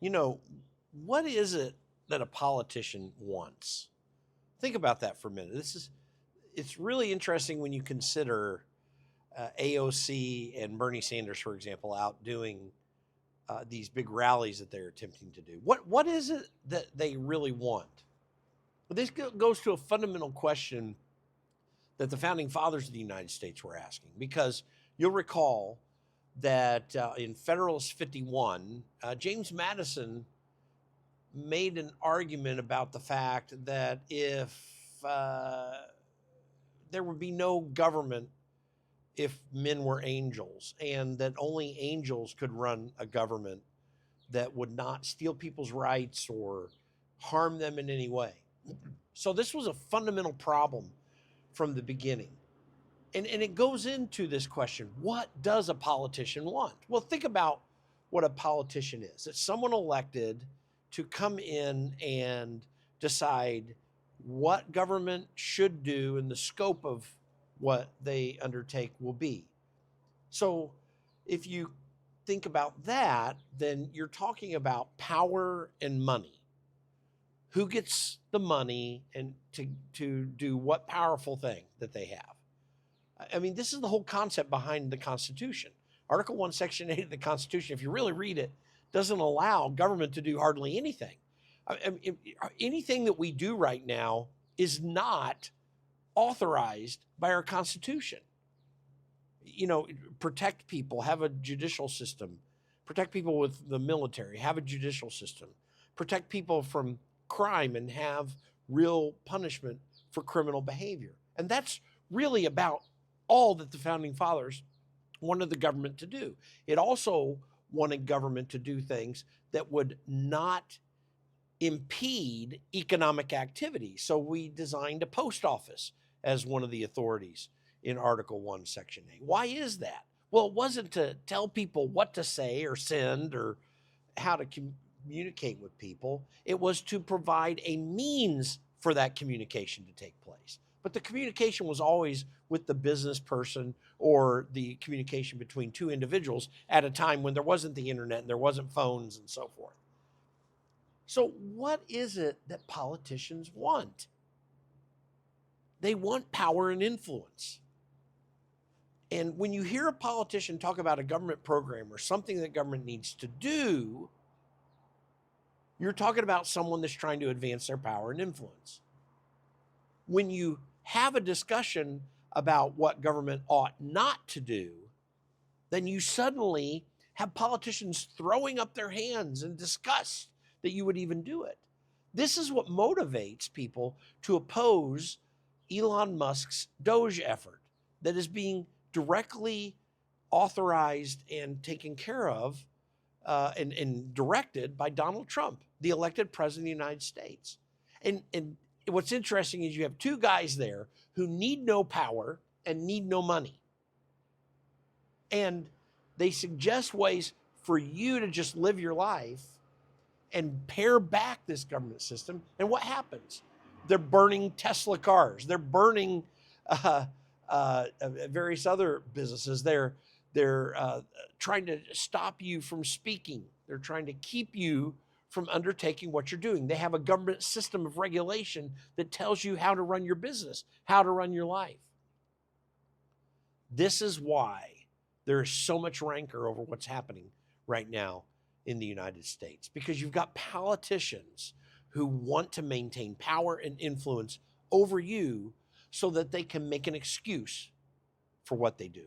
You know, what is it that a politician wants? Think about that for a minute. It's really interesting when you consider AOC and Bernie Sanders, for example, out doing these big rallies that they're attempting to do. What is it that they really want? Well, this goes to a fundamental question that the founding fathers of the United States were asking, because you'll recall that in Federalist 51, James Madison made an argument about the fact that if there would be no government if men were angels, and that only angels could run a government that would not steal people's rights or harm them in any way. So this was a fundamental problem from the beginning. And it goes into this question: what does a politician want? Well, think about what a politician is. It's someone elected to come in and decide what government should do and the scope of what they undertake will be. So if you think about that, then you're talking about power and money. Who gets the money and to do what powerful thing that they have? I mean, this is the whole concept behind the Constitution. Article 1, Section 8 of the Constitution, if you really read it, doesn't allow government to do hardly anything. Anything that we do right now is not authorized by our Constitution. You know, protect people, have a judicial system, protect people with the military, have a judicial system, protect people from crime and have real punishment for criminal behavior. And that's really about all that the founding fathers wanted the government to do. It also wanted government to do things that would not impede economic activity. So we designed a post office as one of the authorities in Article 1, Section 8. Why is that? Well, it wasn't to tell people what to say or send or how to communicate with people. It was to provide a means for that communication to take place. But the communication was always with the business person or the communication between two individuals at a time when there wasn't the internet and there wasn't phones and so forth. So what is it that politicians want? They want power and influence. And when you hear a politician talk about a government program or something that government needs to do, you're talking about someone that's trying to advance their power and influence. When you have a discussion about what government ought not to do, then you suddenly have politicians throwing up their hands in disgust that you would even do it. This is what motivates people to oppose Elon Musk's Doge effort that is being directly authorized and taken care of and directed by Donald Trump, the elected president of the United States. And what's interesting is you have two guys there who need no power and need no money. And they suggest ways for you to just live your life and pare back this government system. And what happens? They're burning Tesla cars. They're burning various other businesses. They're trying to stop you from speaking. They're trying to keep you from undertaking what you're doing. They have a government system of regulation that tells you how to run your business, how to run your life. This is why there is so much rancor over what's happening right now in the United States, because you've got politicians who want to maintain power and influence over you so that they can make an excuse for what they do.